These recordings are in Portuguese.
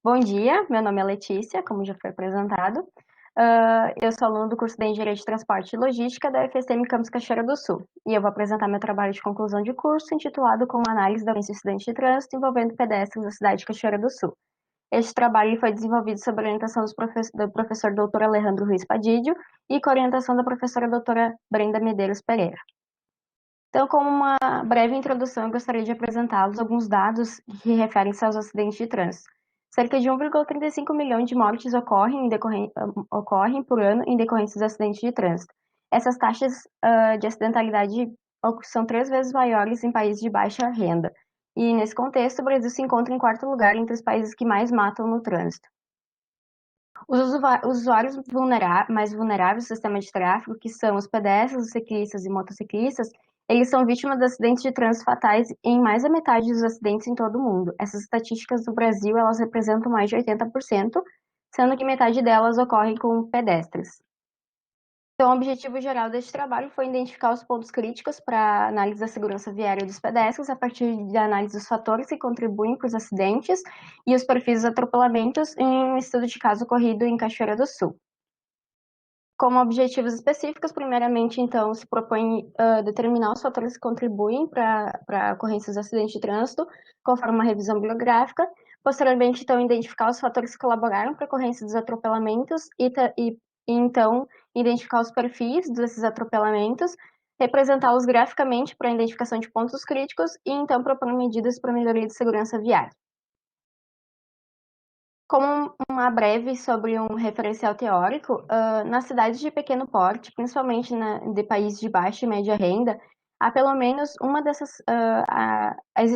Bom dia, meu nome é Letícia, como já foi apresentado. Eu sou aluna do curso de Engenharia de Transporte e Logística da UFSM Campus Cachoeira do Sul. E eu vou apresentar meu trabalho de conclusão de curso, intitulado como Análise da Violência e Acidente de Trânsito envolvendo pedestres da cidade de Cachoeira do Sul. Este trabalho foi desenvolvido sob orientação do professor Dr. Alejandro Ruiz Padillo e com orientação da professora doutora Brenda Medeiros Pereira. Então, como uma breve introdução, eu gostaria de apresentá-los alguns dados que referem-se aos acidentes de trânsito. Cerca de 1,35 milhão de mortes ocorrem por ano em decorrência dos acidentes de trânsito. Essas taxas de acidentalidade são 3 vezes maiores em países de baixa renda. E, nesse contexto, o Brasil se encontra em quarto lugar entre os países que mais matam no trânsito. Os usuários mais vulneráveis do sistema de tráfego, que são os pedestres, os ciclistas e motociclistas, eles são vítimas de acidentes de trânsito fatais em mais da metade dos acidentes em todo o mundo. Essas estatísticas do Brasil, elas representam mais de 80%, sendo que metade delas ocorrem com pedestres. Então, o objetivo geral deste trabalho foi identificar os pontos críticos para análise da segurança viária dos pedestres a partir da análise dos fatores que contribuem para os acidentes e os perfis dos atropelamentos em um estudo de caso ocorrido em Cachoeira do Sul. Como objetivos específicos, primeiramente, então, se propõe determinar os fatores que contribuem para a ocorrência dos acidentes de trânsito, conforme uma revisão bibliográfica. Posteriormente, então, identificar os fatores que colaboraram para a ocorrência dos atropelamentos e então, identificar os perfis desses atropelamentos, representá-los graficamente para a identificação de pontos críticos e, então, propor medidas para a melhoria de segurança viária. Como uma breve sobre um referencial teórico, nas cidades de pequeno porte, principalmente de países de baixa e média renda, há pelo menos uma dessas,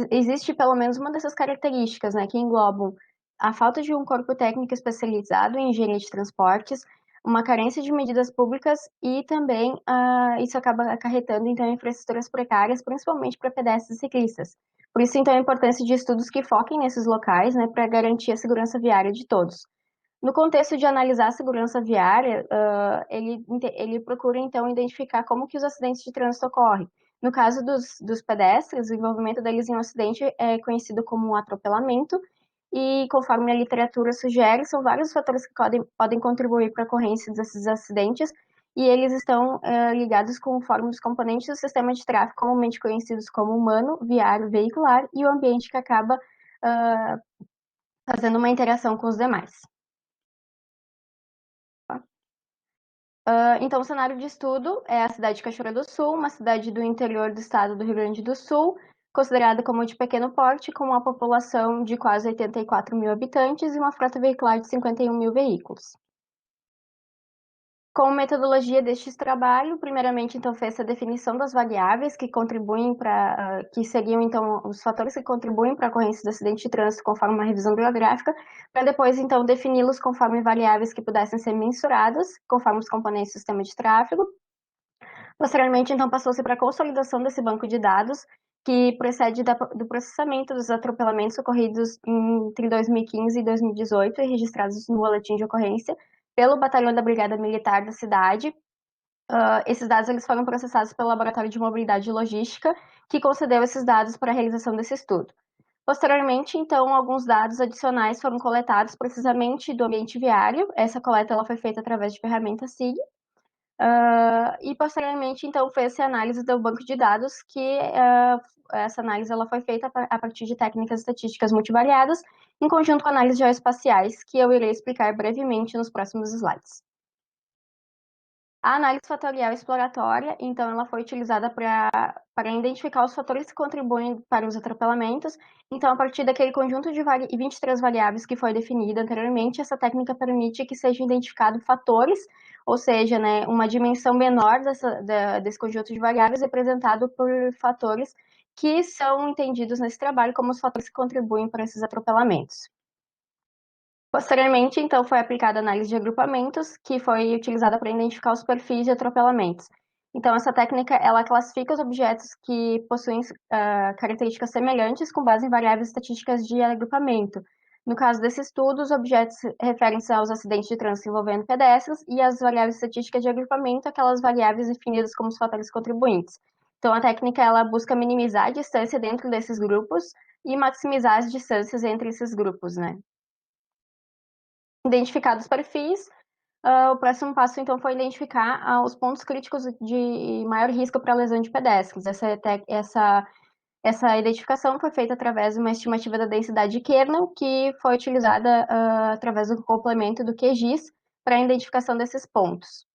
existe pelo menos uma dessas características, né, que englobam a falta de um corpo técnico especializado em engenharia de transportes, uma carência de medidas públicas e também isso acaba acarretando então infraestruturas precárias, principalmente para pedestres e ciclistas. Por isso, então, a importância de estudos que foquem nesses locais, né, para garantir a segurança viária de todos. No contexto de analisar a segurança viária, ele procura, então, identificar como que os acidentes de trânsito ocorrem. No caso dos pedestres, o envolvimento deles em um acidente é conhecido como um atropelamento, e conforme a literatura sugere, são vários fatores que podem contribuir para a ocorrência desses acidentes, e eles estão ligados conforme os componentes do sistema de tráfego, comumente conhecidos como humano, viário, veicular, e o ambiente que acaba fazendo uma interação com os demais. Então, o cenário de estudo é a cidade de Cachoeira do Sul, uma cidade do interior do estado do Rio Grande do Sul, considerada como de pequeno porte, com uma população de quase 84 mil habitantes e uma frota veicular de 51 mil veículos. Como metodologia deste trabalho, primeiramente, então, fez a definição das variáveis que contribuem que seriam, então, os fatores que contribuem para a ocorrência do acidente de trânsito conforme uma revisão bibliográfica, para depois, então, defini-los conforme variáveis que pudessem ser mensuradas, conforme os componentes do sistema de tráfego. Posteriormente, então, passou-se para a consolidação desse banco de dados, que procede do processamento dos atropelamentos ocorridos entre 2015 e 2018 e registrados no boletim de ocorrência pelo Batalhão da Brigada Militar da cidade. Esses dados eles foram processados pelo Laboratório de Mobilidade e Logística, que concedeu esses dados para a realização desse estudo. Posteriormente, então, alguns dados adicionais foram coletados precisamente do ambiente viário. Essa coleta ela foi feita através de ferramentas SIG. E posteriormente, então, fez-se a análise do banco de dados, que essa análise ela foi feita a partir de técnicas estatísticas multivariadas, em conjunto com análises geoespaciais, que eu irei explicar brevemente nos próximos slides. A análise fatorial exploratória, então, ela foi utilizada para identificar os fatores que contribuem para os atropelamentos. Então, a partir daquele conjunto de 23 variáveis que foi definido anteriormente, essa técnica permite que sejam identificados fatores, ou seja, né, uma dimensão menor desse conjunto de variáveis representado por fatores que são entendidos nesse trabalho como os fatores que contribuem para esses atropelamentos. Posteriormente, então, foi aplicada a análise de agrupamentos, que foi utilizada para identificar os perfis de atropelamentos. Então, essa técnica, ela classifica os objetos que possuem características semelhantes com base em variáveis estatísticas de agrupamento. No caso desse estudo, os objetos referem-se aos acidentes de trânsito envolvendo pedestres e as variáveis estatísticas de agrupamento, aquelas variáveis definidas como os fatores contribuintes. Então, a técnica, ela busca minimizar a distância dentro desses grupos e maximizar as distâncias entre esses grupos, né? Identificados os perfis, o próximo passo, então, foi identificar os pontos críticos de maior risco para lesão de pedestres. Essa identificação foi feita através de uma estimativa da densidade de kernel, que foi utilizada através do complemento do QGIS para a identificação desses pontos.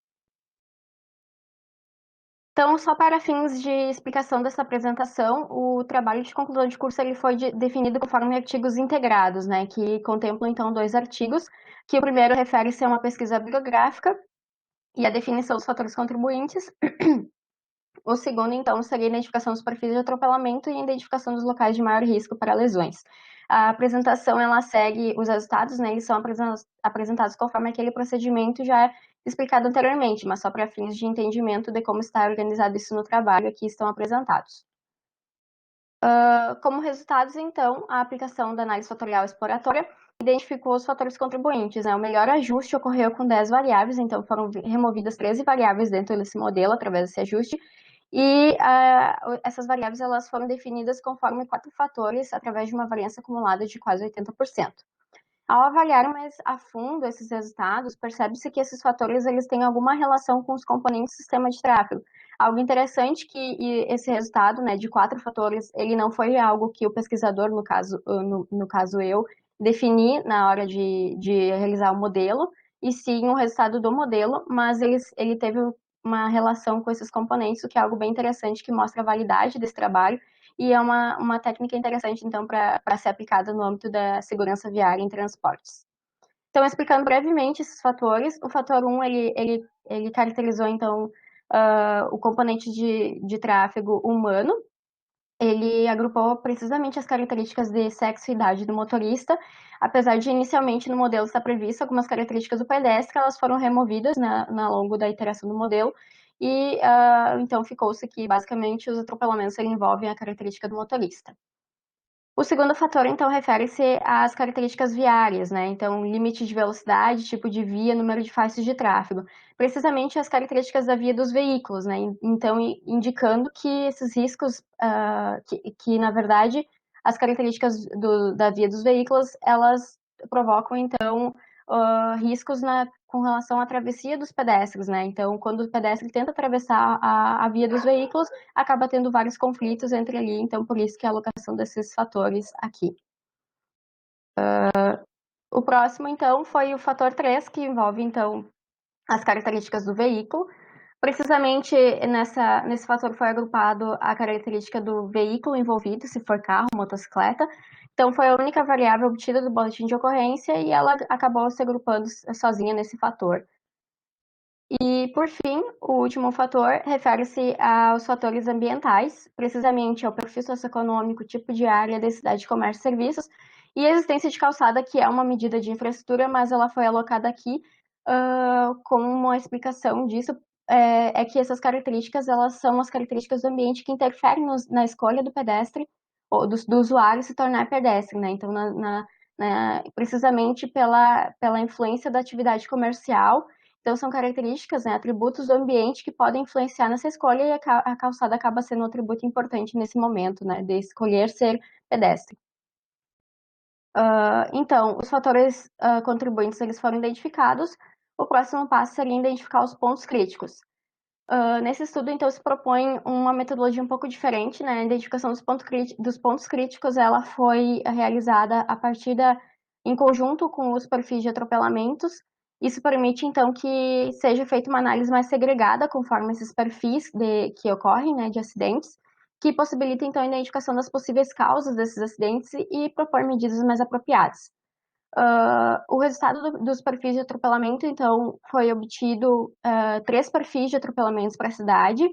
Então, só para fins de explicação dessa apresentação, o trabalho de conclusão de curso ele foi definido conforme artigos integrados, né, que contemplam, então, 2 artigos, que o primeiro refere-se a uma pesquisa bibliográfica e a definição dos fatores contribuintes. O segundo, então, seria a identificação dos perfis de atropelamento e a identificação dos locais de maior risco para lesões. A apresentação, ela segue os resultados, né, eles são apresentados conforme aquele procedimento já explicado anteriormente, mas só para fins de entendimento de como está organizado isso no trabalho, aqui estão apresentados. Como resultados, então, a aplicação da análise fatorial exploratória identificou os fatores contribuintes, né? O melhor ajuste ocorreu com 10 variáveis, então foram removidas 13 variáveis dentro desse modelo através desse ajuste, e essas variáveis elas foram definidas conforme 4 fatores através de uma variância acumulada de quase 80%. Ao avaliar mais a fundo esses resultados, percebe-se que esses fatores eles têm alguma relação com os componentes do sistema de tráfego. Algo interessante que esse resultado, né, de 4 fatores, ele não foi algo que o pesquisador, no caso eu, defini na hora de realizar o modelo, e sim o resultado do modelo, mas ele teve uma relação com esses componentes, o que é algo bem interessante, que mostra a validade desse trabalho, e é uma técnica interessante, então, para ser aplicada no âmbito da segurança viária em transportes. Então, explicando brevemente esses fatores, o fator 1, ele caracterizou, então, o componente de tráfego humano. Ele agrupou precisamente as características de sexo e idade do motorista. Apesar de inicialmente no modelo estar previsto algumas características do pedestre, elas foram removidas ao longo da iteração do modelo, e então ficou-se que basicamente os atropelamentos envolvem a característica do motorista. O segundo fator, então, refere-se às características viárias, né? Então, limite de velocidade, tipo de via, número de faixas de tráfego. Precisamente as características da via dos veículos, né? Então, indicando que esses riscos, que na verdade, as características da via dos veículos, elas provocam, então, riscos com relação à travessia dos pedestres, né? Então, quando o pedestre tenta atravessar a via dos veículos, acaba tendo vários conflitos entre ali, então por isso que a alocação desses fatores aqui. O próximo, então, foi o fator 3, que envolve, então, as características do veículo. Precisamente nesse fator foi agrupado a característica do veículo envolvido, se for carro, motocicleta. Então, foi a única variável obtida do boletim de ocorrência e ela acabou se agrupando sozinha nesse fator. E, por fim, o último fator refere-se aos fatores ambientais, precisamente ao perfil socioeconômico, tipo de área, densidade de comércio e serviços, e a existência de calçada, que é uma medida de infraestrutura, mas ela foi alocada aqui como uma explicação disso, é que essas características, elas são as características do ambiente que interferem na escolha do pedestre, ou do usuário se tornar pedestre, né? Então, precisamente pela influência da atividade comercial. Então, são características, né, atributos do ambiente que podem influenciar nessa escolha, e a calçada acaba sendo um atributo importante nesse momento, né, de escolher ser pedestre. Então, os fatores contribuintes eles foram identificados. O próximo passo seria identificar os pontos críticos. Nesse estudo, então, se propõe uma metodologia um pouco diferente, né? A identificação dos pontos críticos, ela foi realizada em conjunto com os perfis de atropelamentos. Isso permite, então, que seja feita uma análise mais segregada conforme esses perfis que ocorrem, né, de acidentes, que possibilita, então, a identificação das possíveis causas desses acidentes e propor medidas mais apropriadas. O resultado dos perfis de atropelamento, então, foi obtido 3 perfis de atropelamentos para a cidade,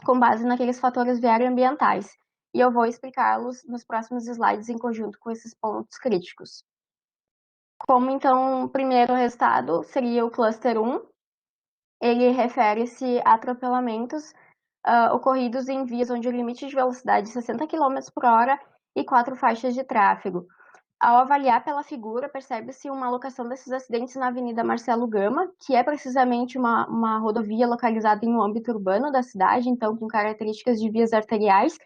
com base naqueles fatores viário-ambientais. E eu vou explicá-los nos próximos slides em conjunto com esses pontos críticos. Como, então, o primeiro resultado seria o cluster 1. Ele refere-se a atropelamentos ocorridos em vias onde o limite de velocidade é 60 km por hora e 4 faixas de tráfego. Ao avaliar pela figura, percebe-se uma alocação desses acidentes na Avenida Marcelo Gama, que é precisamente uma rodovia localizada em um âmbito urbano da cidade, então com características de vias arteriais,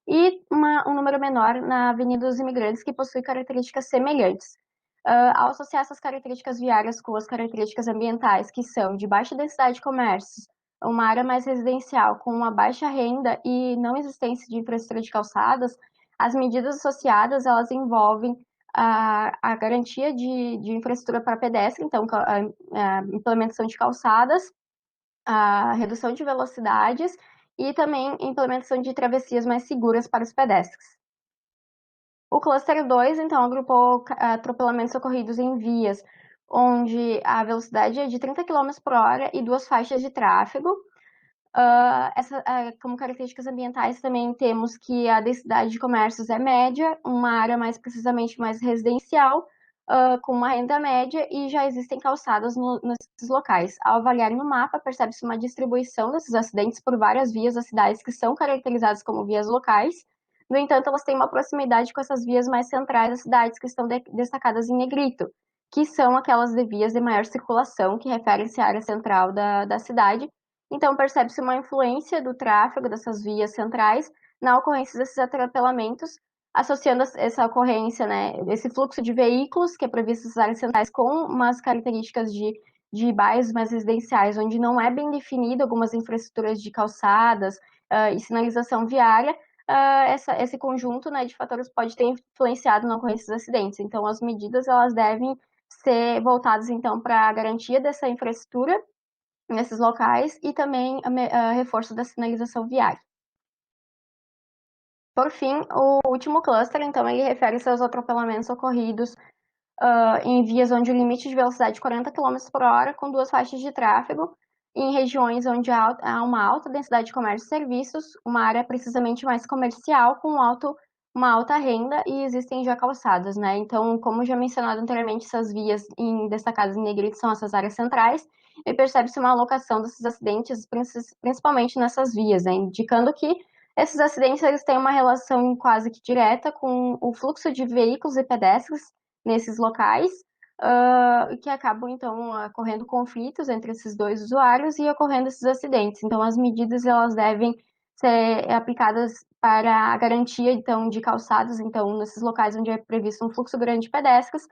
e um número menor na Avenida dos Imigrantes, que possui características semelhantes. Ao associar essas características viárias com as características ambientais, que são de baixa densidade de comércios, uma área mais residencial com uma baixa renda e não existência de infraestrutura de calçadas, as medidas associadas elas envolvem a garantia de infraestrutura para pedestre, então a implementação de calçadas, a redução de velocidades e também implementação de travessias mais seguras para os pedestres. O cluster 2, então, agrupou atropelamentos ocorridos em vias onde a velocidade é de 30 km por hora e duas faixas de tráfego. Como características ambientais, também temos que a densidade de comércios é média, uma área mais precisamente mais residencial, com uma renda média, e já existem calçadas nesses locais. Ao avaliar no mapa, percebe-se uma distribuição desses acidentes por várias vias das cidades que são caracterizadas como vias locais. No entanto, elas têm uma proximidade com essas vias mais centrais das cidades que estão destacadas em negrito, que são aquelas de vias de maior circulação, que referem-se à área central da cidade. Então, percebe-se uma influência do tráfego dessas vias centrais na ocorrência desses atropelamentos, associando essa ocorrência, né, esse fluxo de veículos que é previsto nas áreas centrais com umas características de bairros mais residenciais, onde não é bem definido algumas infraestruturas de calçadas e sinalização viária, esse conjunto, né, de fatores pode ter influenciado na ocorrência dos acidentes. Então, as medidas elas devem ser voltadas então para a garantia dessa infraestrutura nesses locais e também reforço da sinalização viária. Por fim, o último cluster, então, ele refere-se aos atropelamentos ocorridos em vias onde o limite de velocidade é 40 km por hora, com duas faixas de tráfego, em regiões onde há uma alta densidade de comércio e serviços, uma área precisamente mais comercial, com uma alta renda e existem já calçadas, né? Então, como já mencionado anteriormente, essas vias destacadas em negrito são essas áreas centrais, e percebe-se uma alocação desses acidentes, principalmente nessas vias, né? Indicando que esses acidentes eles têm uma relação quase que direta com o fluxo de veículos e pedestres nesses locais, que acabam, então, ocorrendo conflitos entre esses dois usuários e ocorrendo esses acidentes. Então, as medidas, elas devem ser aplicadas para a garantia, então, de calçadas, então, nesses locais onde é previsto um fluxo grande de pedestres,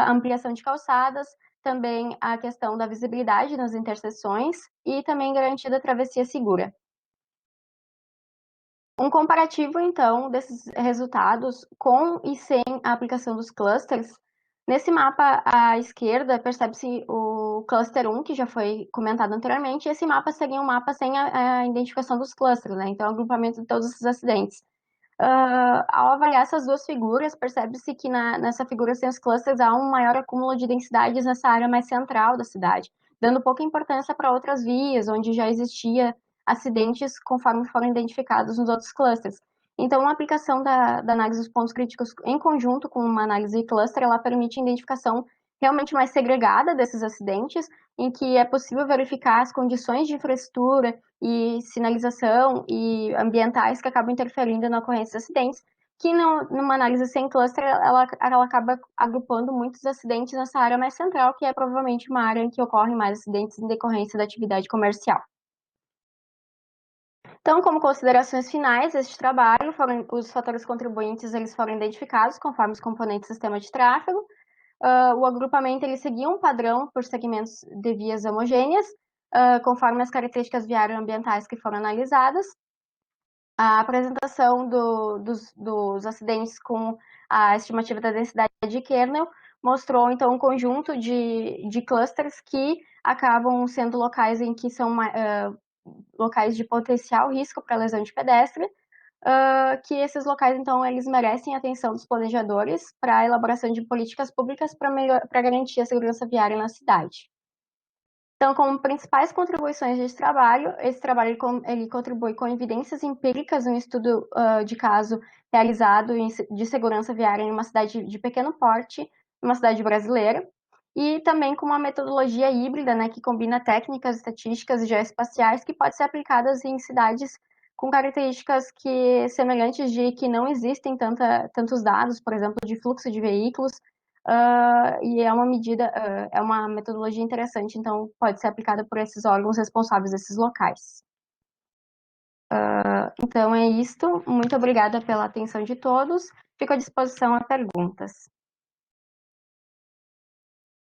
ampliação de calçadas, também a questão da visibilidade nas interseções e também garantia da travessia segura. Um comparativo, então, desses resultados com e sem a aplicação dos clusters. Nesse mapa à esquerda, percebe-se o cluster 1, que já foi comentado anteriormente, e esse mapa seria um mapa sem a identificação dos clusters, né? Então, agrupamento de todos esses acidentes. Ao avaliar essas duas figuras, percebe-se que nessa figura sem os clusters há um maior acúmulo de densidades nessa área mais central da cidade, dando pouca importância para outras vias, onde já existia acidentes conforme foram identificados nos outros clusters. Então, a aplicação da análise dos pontos críticos em conjunto com uma análise de cluster, ela permite a identificação realmente mais segregada desses acidentes, em que é possível verificar as condições de infraestrutura e sinalização e ambientais que acabam interferindo na ocorrência de acidentes, que numa análise sem cluster, ela acaba agrupando muitos acidentes nessa área mais central, que é provavelmente uma área em que ocorrem mais acidentes em decorrência da atividade comercial. Então, como considerações finais deste trabalho, os fatores contribuintes eles foram identificados conforme os componentes do sistema de tráfego. O agrupamento ele seguia um padrão por segmentos de vias homogêneas, conforme as características viário-ambientais que foram analisadas. A apresentação dos acidentes com a estimativa da densidade de kernel mostrou, então, um conjunto de clusters que acabam sendo locais em que são locais de potencial risco para lesão de pedestre, que esses locais, então, eles merecem a atenção dos planejadores para a elaboração de políticas públicas para garantir a segurança viária na cidade. Então, como principais contribuições desse trabalho, esse trabalho ele contribui com evidências empíricas no estudo de caso realizado de segurança viária em uma cidade de pequeno porte, uma cidade brasileira, e também com uma metodologia híbrida, né, que combina técnicas estatísticas e geoespaciais que podem ser aplicadas em cidades com características semelhantes de que não existem tantos dados, por exemplo, de fluxo de veículos, e é uma é uma metodologia interessante, então pode ser aplicada por esses órgãos responsáveis desses locais. Então é isto, muito obrigada pela atenção de todos, fico à disposição a perguntas.